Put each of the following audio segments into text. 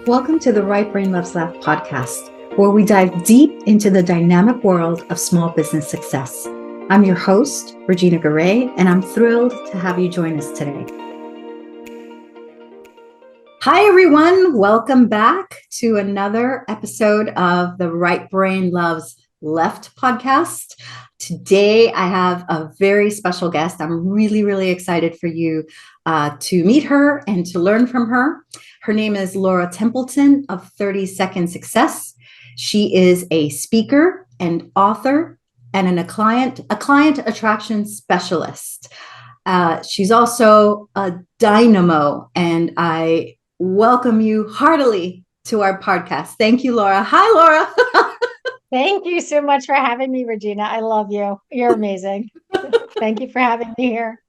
Welcome to the Right Brain Loves Left podcast, where we dive deep into the dynamic world of small business success. I'm your host, Regina Garay, and I'm thrilled to have you join us today. Hi, everyone. Welcome back to another episode of the Right Brain Loves Left podcast. Today, I have a very special guest. I'm really excited for you to meet her and to learn from her. Her name is Laura Templeton of 30 Second Success. She is a speaker and author and a client attraction specialist. She's also a dynamo, and I welcome you heartily to our podcast. Thank you, Laura. Hi, Laura. Thank you so much for having me, Regina. I love you. You're amazing. Thank you for having me here.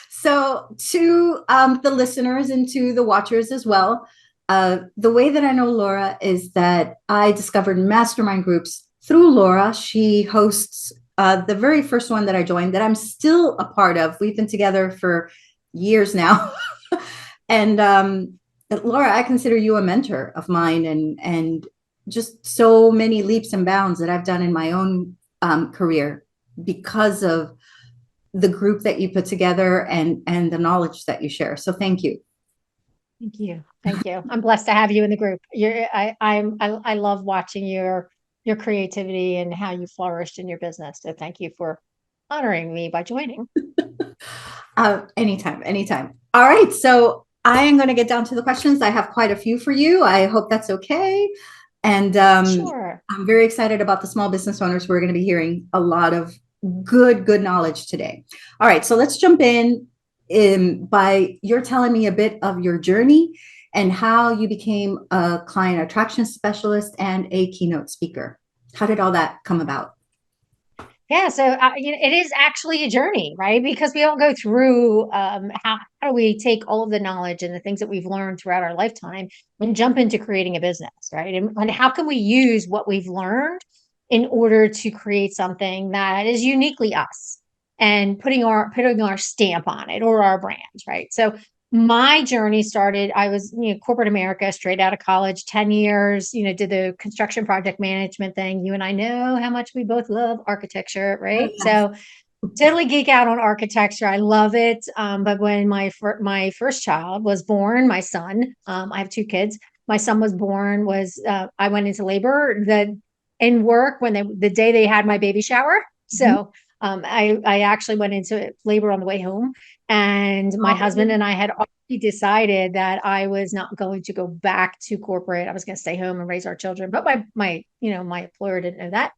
So to the listeners and to the watchers as well, the way that I know Laura is that I discovered mastermind groups through Laura. She hosts the very first one that I joined that I'm still a part of. We've been together for years now. And Laura, I consider you a mentor of mine, and just so many leaps and bounds that I've done in my own career because of the group that you put together and the knowledge that you share. So thank you. Thank you. Thank you. I'm blessed to have you in the group. I love watching your creativity and how you flourished in your business. So thank you for honoring me by joining. Anytime. All right. So I am going to get down to the questions. I have quite a few for you. I hope that's okay. And Sure. I'm very excited about the small business owners. We're going to be hearing a lot of good knowledge today. All right. So let's jump in by you're telling me a bit of your journey and how you became a client attraction specialist and a keynote speaker. How did all that come about? Yeah, so it is actually a journey, right? Because we all go through how do we take all of the knowledge and the things that we've learned throughout our lifetime and jump into creating a business, right? And how can we use what we've learned in order to create something that is uniquely us and putting our stamp on it or our brand, right? So my journey started, I was, corporate America, straight out of college, 10 years, did the construction project management thing. You and I know how much we both love architecture, Oh, right? yes. So totally geek out on architecture. I love it. But when my first child was born, my son, I have two kids. My son was born, I went into labor in work when the day they had my baby shower. Mhm. So I actually went into labor on the way home, and my husband and I had already decided that I was not going to go back to corporate. I was going to stay home and raise our children. But my employer didn't know that.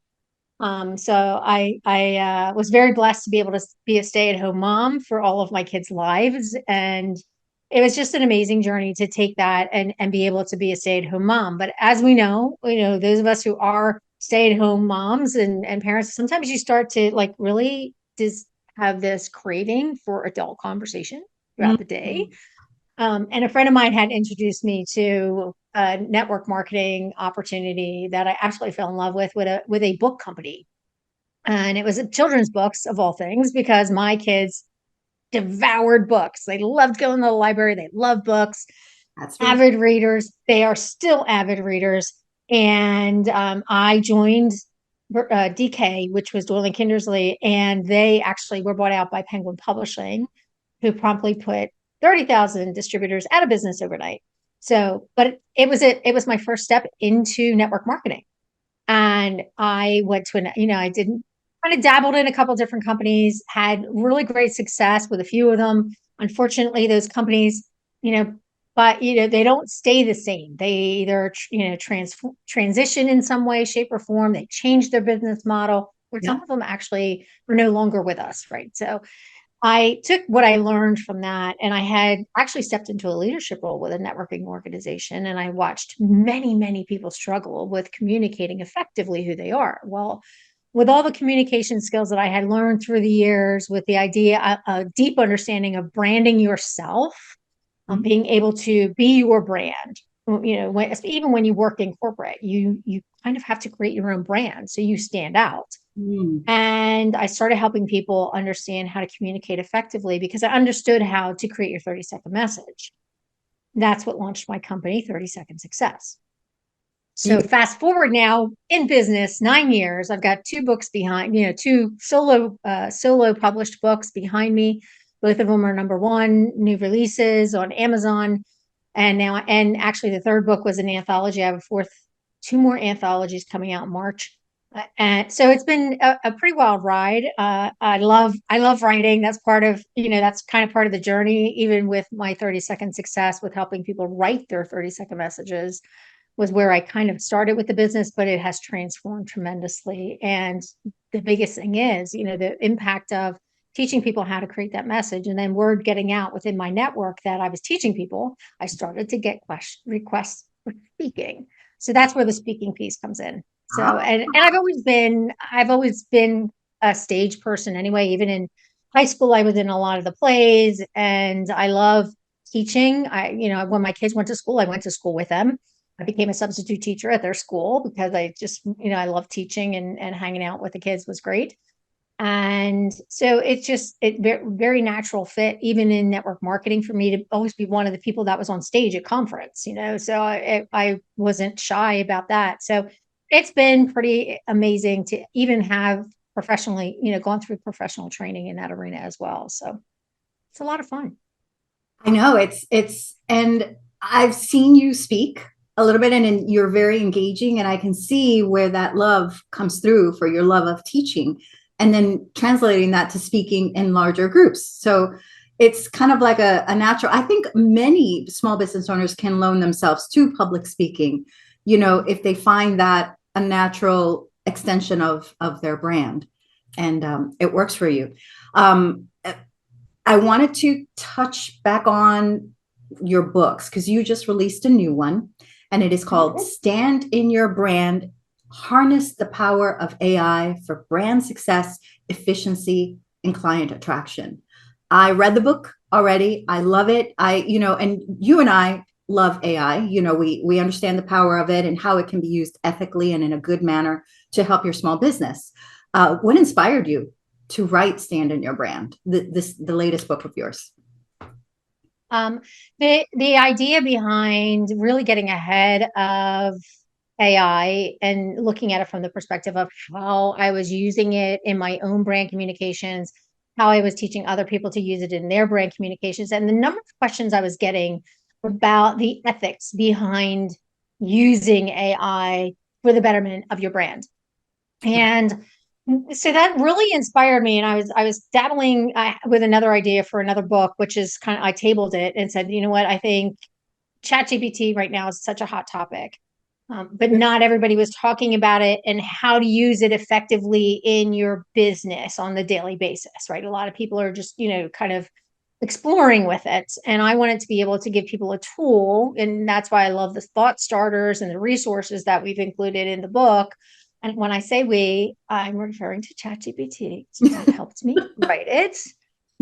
So I was very blessed to be able to be a stay-at-home mom for all of my kids' lives, and it was just an amazing journey to take that and be able to be a stay-at-home mom. But as we know, those of us who are stay-at-home moms and parents, sometimes you start to like really just have this craving for adult conversation throughout the day. Mhm. And a friend of mine had introduced me to a network marketing opportunity that I absolutely fell in love with a book company. And it was children's books of all things because my kids devoured books. They loved going to the library. They love books, That's really avid readers. They are still avid readers. And I joined DK, which was Doyle and Kindersley, and they actually were bought out by Penguin Publishing, who promptly put 30,000 distributors out of business overnight. So, but it was my first step into network marketing. And I went to I didn't kind of dabbled in a couple different companies, had really great success with a few of them. Unfortunately, those companies, you know, but they don't stay the same. They either transition in some way, shape, or form. They change their business model, or yeah. some of them actually are no longer with us, right? So I took what I learned from that, and I had actually stepped into a leadership role with a networking organization, and I watched many people struggle with communicating effectively who they are. Well, with all the communication skills that I had learned through the years, with the idea, a deep understanding of branding yourself, Mhm. being able to be your brand. Even when you work in corporate, you kind of have to create your own brand so you stand out. Mm. And I started helping people understand how to communicate effectively because I understood how to create your 30-second message. That's what launched my company, 30 Second Success. So fast forward now in business, 9 years, I've got two books behind, two solo published books behind me. Both of them are number one, new releases on Amazon. And actually the third book was an anthology. I have two more anthologies coming out in March. And so it's been a pretty wild ride. I love writing. That's that's kind of part of the journey, even with my 30 Second Success, with helping people write their 30-second messages was where I kind of started with the business, but it has transformed tremendously. And the biggest thing is, the impact of teaching people how to create that message, and then word getting out within my network that I was teaching people. I started to get requests for speaking. So that's where the speaking piece comes in. So, and I've always been a stage person anyway. Even in high school, I was in a lot of the plays, and I love teaching. When my kids went to school, I went to school with them. I became a substitute teacher at their school because I just, I love teaching, and hanging out with the kids was great. And so it's just very natural fit, even in network marketing, for me to always be one of the people that was on stage at conference, so I wasn't shy about that. So it's been pretty amazing to even have professionally, gone through professional training in that arena as well. So it's a lot of fun. I know and I've seen you speak a little bit, and you're very engaging, and I can see where that love comes through for your love of teaching, and then translating that to speaking in larger groups. So it's kind of like a natural. I think many small business owners can loan themselves to public speaking, if they find that a natural extension of their brand, and it works for you. I wanted to touch back on your books because you just released a new one, and it is called Stand in Your Brand, Harness the Power of AI for Brand Success, Efficiency, and Client Attraction. I read the book already. I love it. And you and I love AI. We understand the power of it and how it can be used ethically and in a good manner to help your small business. What inspired you to write Stand in Your Brand, the latest book of yours? The idea behind really getting ahead of AI and looking at it from the perspective of how I was using it in my own brand communications, how I was teaching other people to use it in their brand communications, and the number of questions I was getting about the ethics behind using AI for the betterment of your brand. And so that really inspired me, and I was dabbling with another idea for another book, which is I tabled it and said, you know what, I think ChatGPT right now is such a hot topic, but not everybody was talking about it and how to use it effectively in your business on the daily basis, right? A lot of people are just kind of exploring with it, and I wanted to be able to give people a tool, and that's why I love the thought starters and the resources that we've included in the book. And when I say we, I'm referring to ChatGPT. It helped me write it.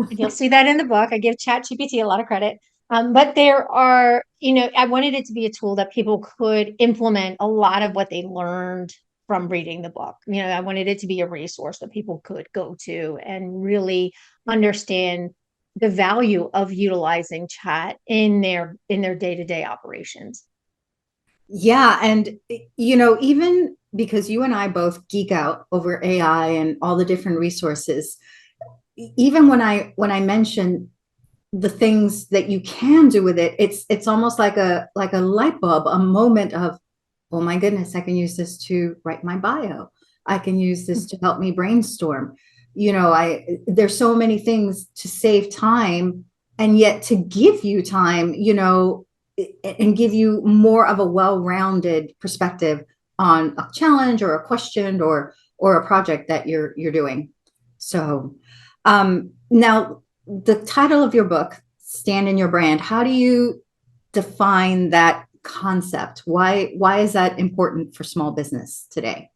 And you'll see that in the book. I give ChatGPT a lot of credit. But there are, I wanted it to be a tool that people could implement a lot of what they learned from reading the book. I wanted it to be a resource that people could go to and really understand the value of utilizing chat in their day-to-day operations. Yeah. And, even because you and I both geek out over AI and all the different resources, even when I mention the things that you can do with it, it's almost like a light bulb, a moment of, oh my goodness, I can use this to write my bio. I can use this to help me brainstorm. There's so many things to save time, and yet to give you time, and give you more of a well-rounded perspective on a challenge or a question or a project that you're doing. So now the title of your book, Stand in Your Brand, how do you define that concept? Why is that important for small business today?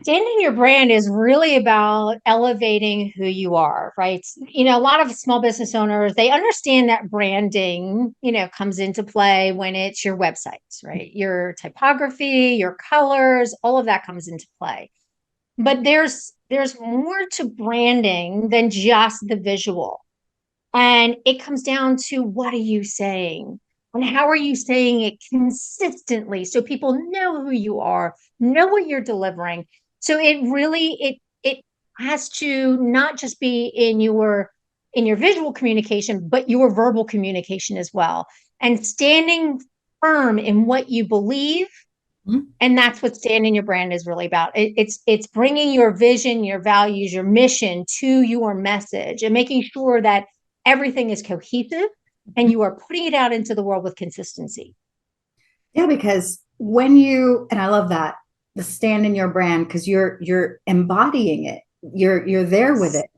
Standing your brand is really about elevating who you are, right? A lot of small business owners, they understand that branding, comes into play when it's your websites, right? Your typography, your colors, all of that comes into play. But there's more to branding than just the visual. And it comes down to, what are you saying? And how are you saying it consistently so people know who you are, know what you're delivering? So it has to not just be in your visual communication, but your verbal communication as well. And standing firm in what you believe, Mhm. and that's what standing your brand is really about. It's bringing your vision, your values, your mission to your message, and making sure that everything is cohesive and you are putting it out into the world with consistency. Yeah, because when you, and I love that, the stand in your brand, because you're embodying it. You're there with it.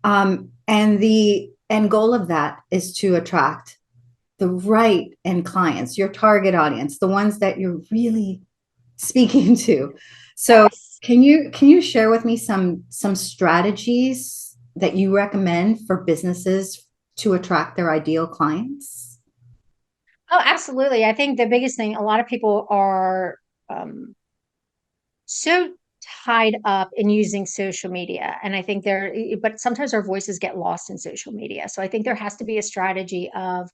And the end goal of that is to attract the right end clients, your target audience, the ones that you're really speaking to. So Yes. can you share with me some strategies that you recommend for businesses to attract their ideal clients? Oh, absolutely. I think the biggest thing, a lot of people are um, so tied up in using social media. And I think but sometimes our voices get lost in social media. So I think there has to be a strategy of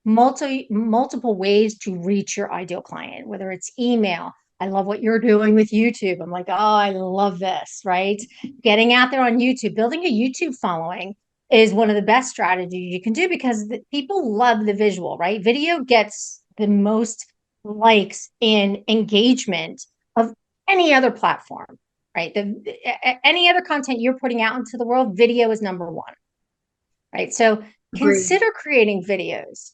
multiple ways to reach your ideal client, whether it's email. I love what you're doing with YouTube. I'm like, oh, I love this, right? Getting out there on YouTube, building a YouTube following is one of the best strategies you can do, because people love the visual, right? Video gets the most likes and engagement of any other platform, right? Any other content you're putting out into the world, video is number one, right? So Agree. consider creating videos.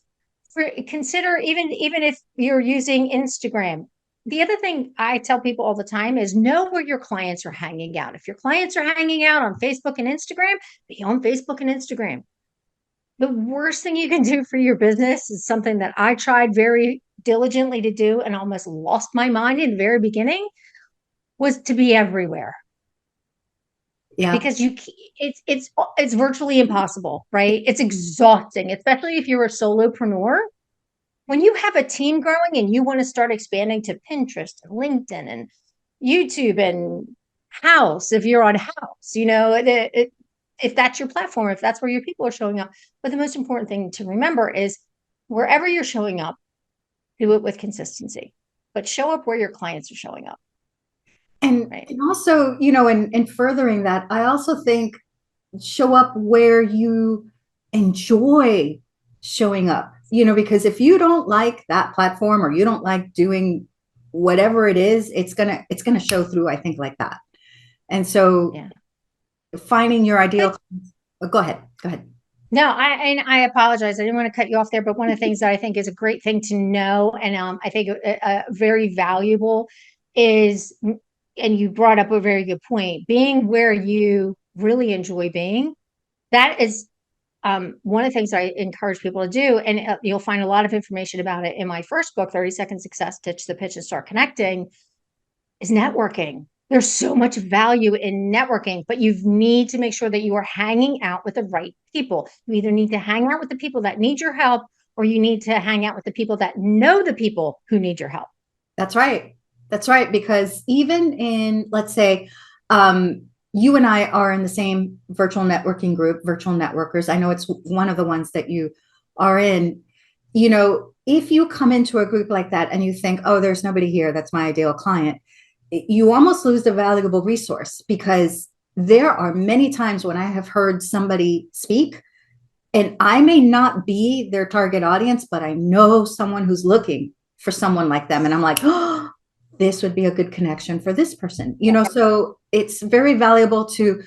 Consider, even if you're using Instagram. The other thing I tell people all the time is, know where your clients are hanging out. If your clients are hanging out on Facebook and Instagram, be on Facebook and Instagram. The worst thing you can do for your business is something that I tried very diligently to do and almost lost my mind in the very beginning, was to be everywhere, Yeah. because it's virtually impossible, right? It's exhausting, especially if you're a solopreneur. When you have a team growing and you want to start expanding to Pinterest and LinkedIn and YouTube and House, if you're on House, if that's your platform, if that's where your people are showing up. But the most important thing to remember is, wherever you're showing up, do it with consistency, but show up where your clients are showing up, right? And also, in furthering that, I also think show up where you enjoy showing up, because if you don't like that platform or you don't like doing whatever it is, it's gonna show through, I think, like that. And so Yeah. finding your ideal, go ahead, go ahead. No, I apologize. I didn't want to cut you off there, but one of the things that I think is a great thing to know, and I think very valuable, is, and you brought up a very good point, being where you really enjoy being. That is one of the things I encourage people to do, and you'll find a lot of information about it in my first book, 30 Second Success: Ditch the Pitch and Start Connecting, is networking. There's so much value in networking, but you need to make sure that you are hanging out with the right people. You either need to hang out with the people that need your help, or you need to hang out with the people that know the people who need your help. That's right. That's right. Because even in, let's say, you and I are in the same virtual networking group, virtual networkers. I know it's one of the ones that you are in. If you come into a group like that and you think, oh, there's nobody here, that's my ideal client, you almost lose the valuable resource, because there are many times when I have heard somebody speak and I may not be their target audience, but I know someone who's looking for someone like them. And I'm like, oh, this would be a good connection for this person. So it's very valuable to,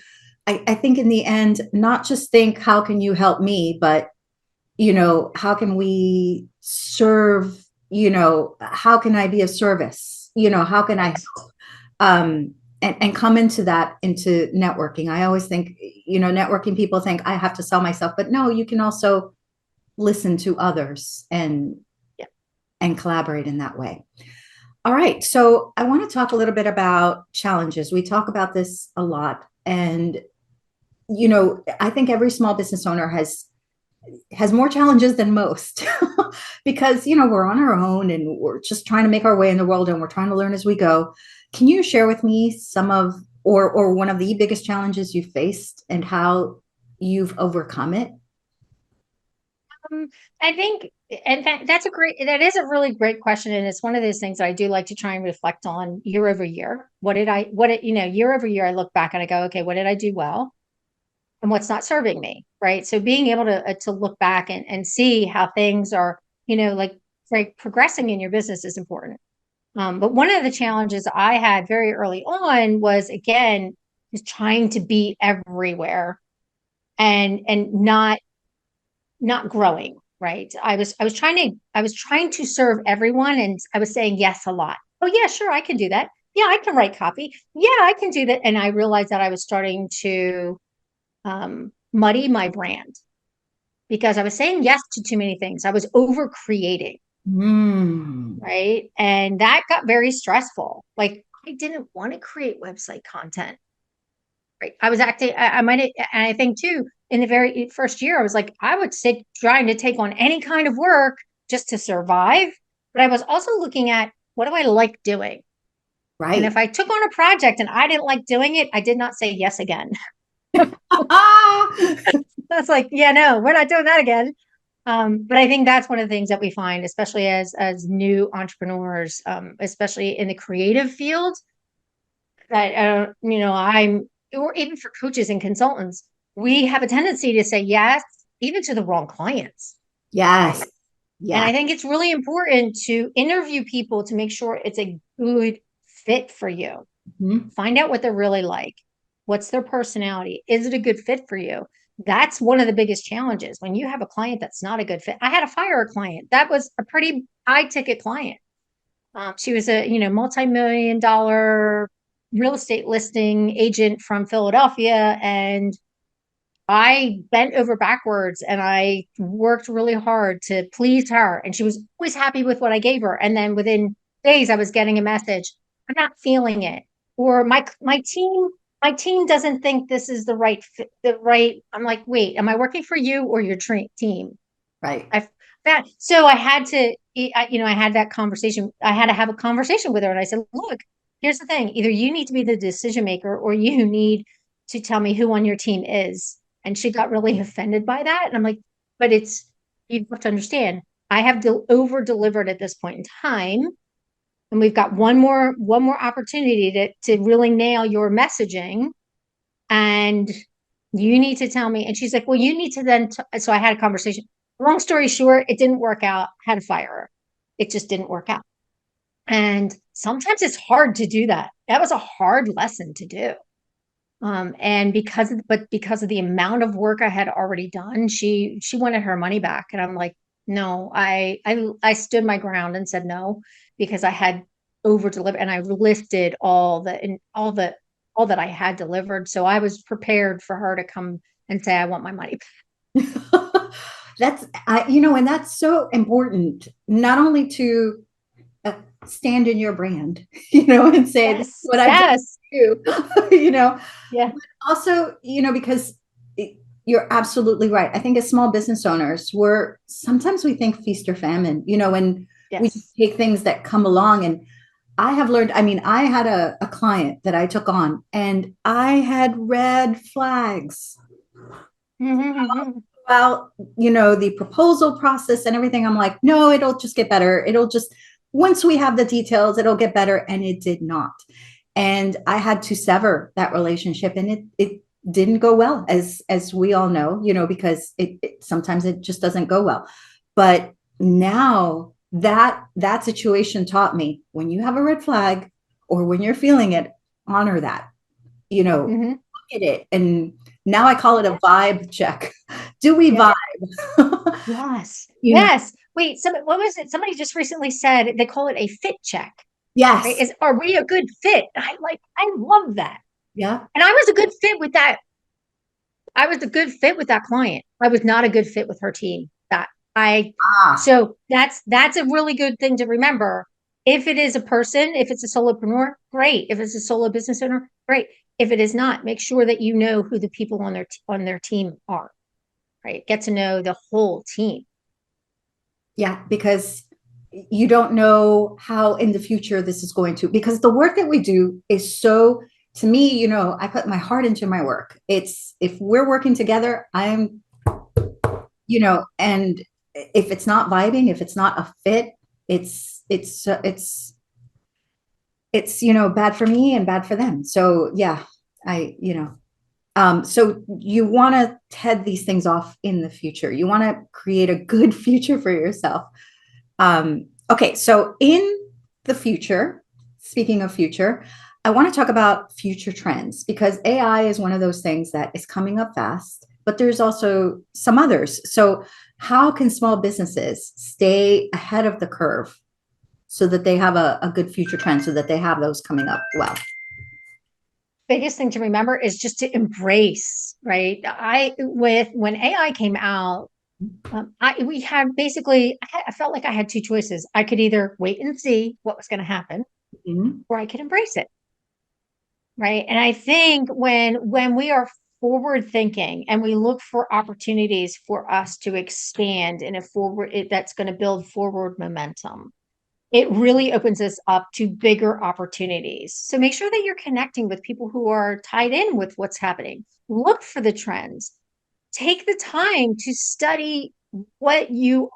I think in the end, not just think, how can you help me, but, how can we serve, how can I be of service? How can I Yes. help? And come into networking. I always think, networking, people think I have to sell myself, but no, you can also listen to others Yeah. and collaborate in that way. All right. So I want to talk a little bit about challenges. We talk about this a lot. And, I think every small business owner has more challenges than most because, we're on our own and we're just trying to make our way in the world and we're trying to learn as we go. Can you share with me some of, or one of the biggest challenges you faced and how you've overcome it? I think, and that is a really great question. And it's one of those things that I do like to try and reflect on year over year. Year over year, I look back and I go, okay, what did I do well? And what's not serving me, right? So being able to look back and see how things are, like progressing in your business is important. But one of the challenges I had very early on was, again, just trying to be everywhere and not growing, right? I was trying to serve everyone, and I was saying yes a lot. Oh yeah, sure, I can do that. Yeah, I can write copy. Yeah, I can do that. And I realized that I was starting to muddy my brand because I was saying yes to too many things. I was over creating, right? And that got very stressful. Like I didn't want to create website content. Right. I was acting, I might, and I think too, in the very first year, I was like, I would sit trying to take on any kind of work just to survive. But I was also looking at what do I like doing? And if Right. I took on a project and I didn't like doing it, I did not say yes again. That's like, yeah, no, we're not doing that again. But I think that's one of the things that we find, especially as new entrepreneurs, especially in the creative field, that I'm or even for coaches and consultants, we have a tendency to say yes, even to the wrong clients. Yes. Right. And Yeah. I think it's really important to interview people to make sure it's a good fit for you. Mhm. Find out what they're really like. What's their personality? Is it a good fit for you? That's one of the biggest challenges when you have a client that's not a good fit. I had to fire a client. That was a pretty high ticket client. She was a multi-million dollar real estate listing agent from Philadelphia, and I bent over backwards and I worked really hard to please her, and she was always happy with what I gave her. And then within days, I was getting a message, "I'm not feeling it," or my team doesn't think this is the right fit, the right. I'm like, wait, am I working for you or your team? Right. I that so I had to, I had that conversation. I had to have a conversation with her, and I said, "Look, here's the thing: either you need to be the decision maker, or you need to tell me who on your team is." And she got really offended by that, and I'm like, "But you have to understand. I have over delivered at this point in time, and we've got one more opportunity to really nail your messaging, and you need to tell me." And she's like, "Well, you need to then." So I had a conversation. Long story short, it didn't work out. Had to fire her. It just didn't work out. And sometimes it's hard to do that. That was a hard lesson to do. And because of the amount of work I had already done, she wanted her money back. And I'm like, no, I stood my ground and said no, because I had over delivered and I listed all that I had delivered. So I was prepared for her to come and say, I want my money. And that's so important, not only to uh, stand in your brand, and say, this is Yes. what I've done Yes. for you, you know, Yeah. but also, because you're absolutely right. I think as small business owners, sometimes we think feast or famine, and we just Yes. take things that come along. And I have learned, I mean, I had a client that I took on and I had red flags. Well, the proposal process and everything. I'm like, no, it'll just get better. Once we have the details, it'll get better. And it did not. And I had to sever that relationship, and it didn't go well, as we all know, because sometimes it just doesn't go well. But now that situation taught me, when you have a red flag or when you're feeling it, honor that, look Mm-hmm. at it. And now I call it a vibe check. Do we Yeah. vibe? Yes. you know, Yes. Wait, what was it? Somebody just recently said they call it a fit check. Right? yes. Are we a good fit? I love that. Yeah. And I was a good fit with that. I was a good fit with that client. I was not a good fit with her team. That I Ah, So that's a really good thing to remember. If it is a person, if it's a solopreneur, great. If it's a solo business owner, great. If it is not, make sure that you know who the people on their team are. Right? Get to know the whole team. yeah, because you don't know how in the future this is going to, because the work that we do is so, to me, I put my heart into my work. It's, if we're working together, and if it's not vibing, if it's not a fit, it's bad for me and bad for them. So yeah, I so you want to head these things off in the future. You want to create a good future for yourself. Okay, so in the future, speaking of future, I want to talk about future trends because AI is one of those things that is coming up fast, but there's also some others. So how can small businesses stay ahead of the curve so that they have a good future trend, so that they have those coming up well? Biggest thing to remember is just to embrace, right? When AI came out, I felt like I had two choices. I could either wait and see what was going to happen, Mhm. or I could embrace it, right? And I think when we are forward thinking and we look for opportunities for us to expand in a that's going to build forward momentum, it really opens us up to bigger opportunities. So make sure that you're connecting with people who are tied in with what's happening. Look for the trends. Take the time to study what you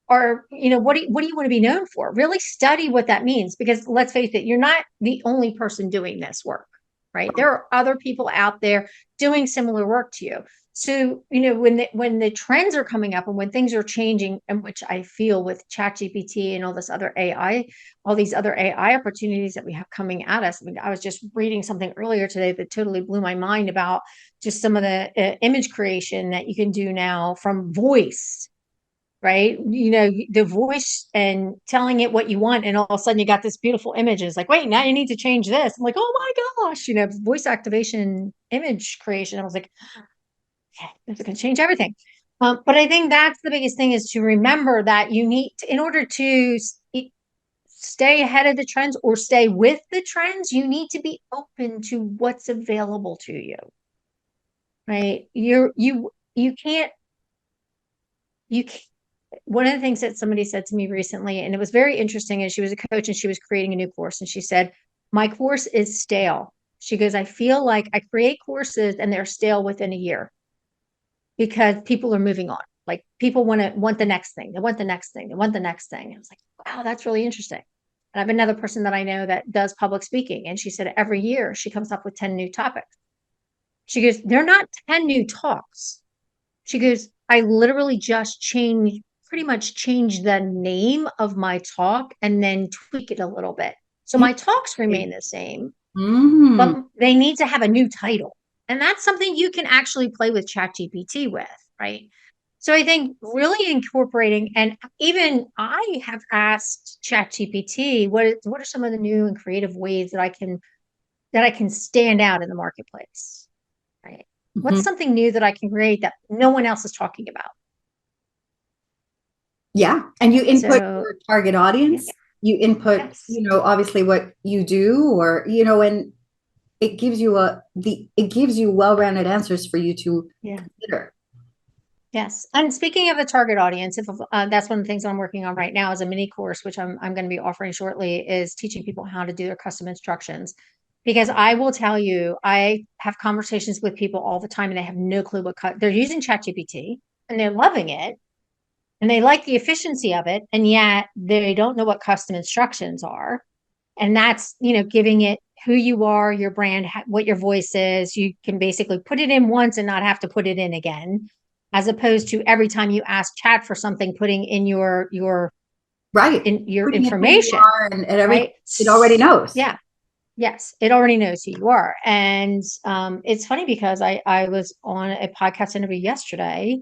what do you want to be known for? Really study what that means, because let's face it, you're not the only person doing this work, right? There are other people out there doing similar work to you. So, when the trends are coming up and when things are changing, and which I feel with ChatGPT and all these other AI opportunities that we have coming at us. I mean, I was just reading something earlier today that totally blew my mind about just some of the image creation that you can do now from voice, right? The voice and telling it what you want, and all of a sudden you got this beautiful image. It's like, wait, now you need to change this. I'm like, oh my gosh, voice activation, image creation. I was like, okay, this is going to change everything. But I think that's the biggest thing, is to remember that you need to, in order to stay ahead of the trends or stay with the trends, you need to be open to what's available to you, right? You can't you can't one of the things that somebody said to me recently, and it was very interesting, is she was a coach and she was creating a new course. And she said, my course is stale. She goes, I feel like I create courses and they're stale within a year because people are moving on. Like, people want the next thing. They want the next thing. They want the next thing. And I was like, wow, that's really interesting. And I have another person that I know that does public speaking. And she said every year she comes up with 10 new topics. She goes, they're not 10 new talks. She goes, I literally just pretty much change the name of my talk and then tweak it a little bit. So my talks remain the same, but Mm. they need to have a new title. And that's something you can actually play with ChatGPT with, right? So I think really incorporating, and even I have asked ChatGPT, what are some of the new and creative ways that I can stand out in the marketplace, right? What's Mhm. something new that I can create that no one else is talking about? Yeah. And you input So your target audience, you input, yes, obviously what you do, or, and it gives you well-rounded answers for you to yeah, consider. yes. And speaking of the target audience, if that's one of the things I'm working on right now, is a mini course, which I'm going to be offering shortly, is teaching people how to do their custom instructions. Because I will tell you, I have conversations with people all the time, and they have no clue they're using ChatGPT and they're loving it and they like the efficiency of it, and yet they don't know what custom instructions are. And that's, giving it who you are, your brand, what your voice is. You can basically put it in once and not have to put it in again, as opposed to every time you ask chat for something, putting in Right. your Putting in who you information, are and everything, right? it already knows. Yeah. Yes, it already knows who you are. And it's funny because I was on a podcast interview yesterday,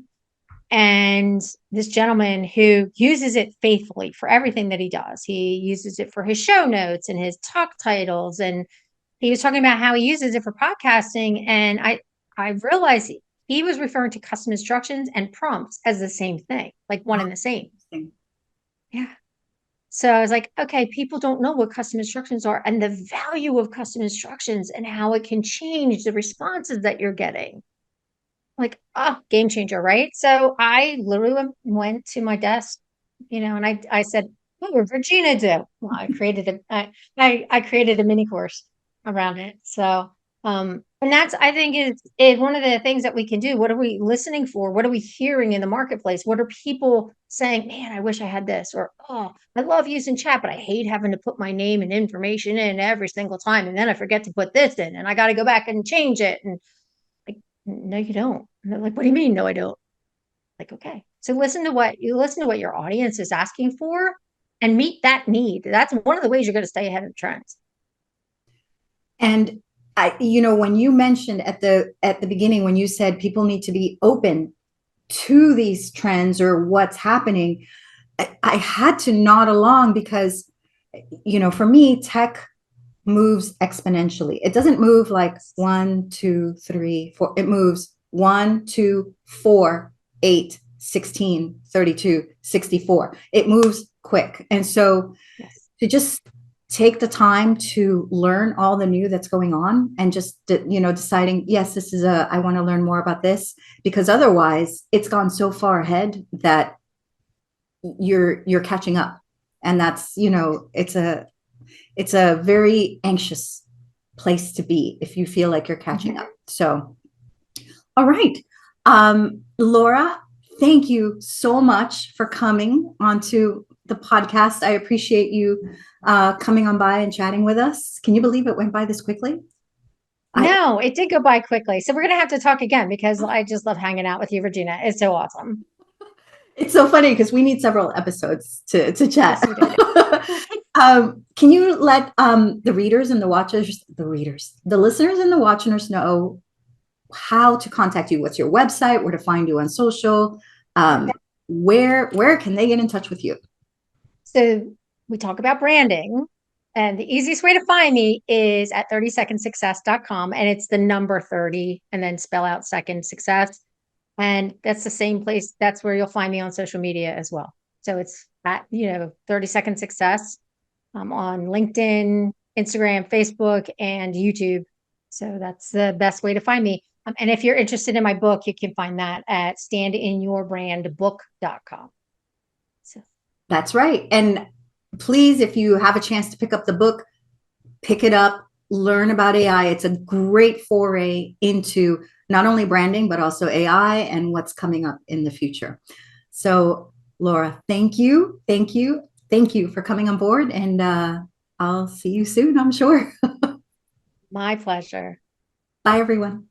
and this gentleman who uses it faithfully for everything that he does. He uses it for his show notes and his talk titles. And he was talking about how he uses it for podcasting. And I realized he was referring to custom instructions and prompts as the same thing, like one and the same. Interesting. Yeah. So I was like, okay, people don't know what custom instructions are and the value of custom instructions and how it can change the responses that you're getting. Like, oh, game changer, right? So I literally went to my desk, and I said, what would Regina do? Well, I created a mini course around it. So And that's, I think, is one of the things that we can do. What are we listening for? What are we hearing in the marketplace? What are people saying? Man, I wish I had this, or oh, I love using chat, but I hate having to put my name and information in every single time, and then I forget to put this in, and I got to go back and change it. And like, no, you don't. And they're like, what do you mean? No, I don't. Like, okay, so listen to what your audience is asking for, and meet that need. That's one of the ways you're going to stay ahead of trends. And when you mentioned at the beginning, when you said people need to be open to these trends or what's happening, I had to nod along because, for me, tech moves exponentially. It doesn't move like 1, 2, 3, 4. It moves 1, 2, 4, 8, 16, 32, 64. It moves quick. And so Yes. to just take the time to learn all the new that's going on and just deciding, yes, I want to learn more about this, because otherwise it's gone so far ahead that you're catching up. And that's, it's a very anxious place to be if you feel like you're catching up. So, all right. Laura, thank you so much for coming onto the podcast. I appreciate you coming on by and chatting with us. Can you believe it went by this quickly? No, it did go by quickly. So we're going to have to talk again because I just love hanging out with you, Regina. It's so awesome. It's so funny because we need several episodes to chat. Yes, Can you let the readers and the listeners and the watchers know how to contact you? What's your website? Where to find you on social? Where can they get in touch with you? So we talk about branding, and the easiest way to find me is at 30secondsuccess.com, and it's the number 30 and then spell out second success. And that's the same place. That's where you'll find me on social media as well. So it's at, 30 Second Success on LinkedIn, Instagram, Facebook, and YouTube. So that's the best way to find me. And if you're interested in my book, you can find that at standinyourbrandbook.com. So That's right. And please, if you have a chance to pick up the book, pick it up, learn about AI. It's a great foray into not only branding, but also AI and what's coming up in the future. So, Laura, thank you. Thank you. Thank you for coming on board. And I'll see you soon, I'm sure. my pleasure. Bye, everyone.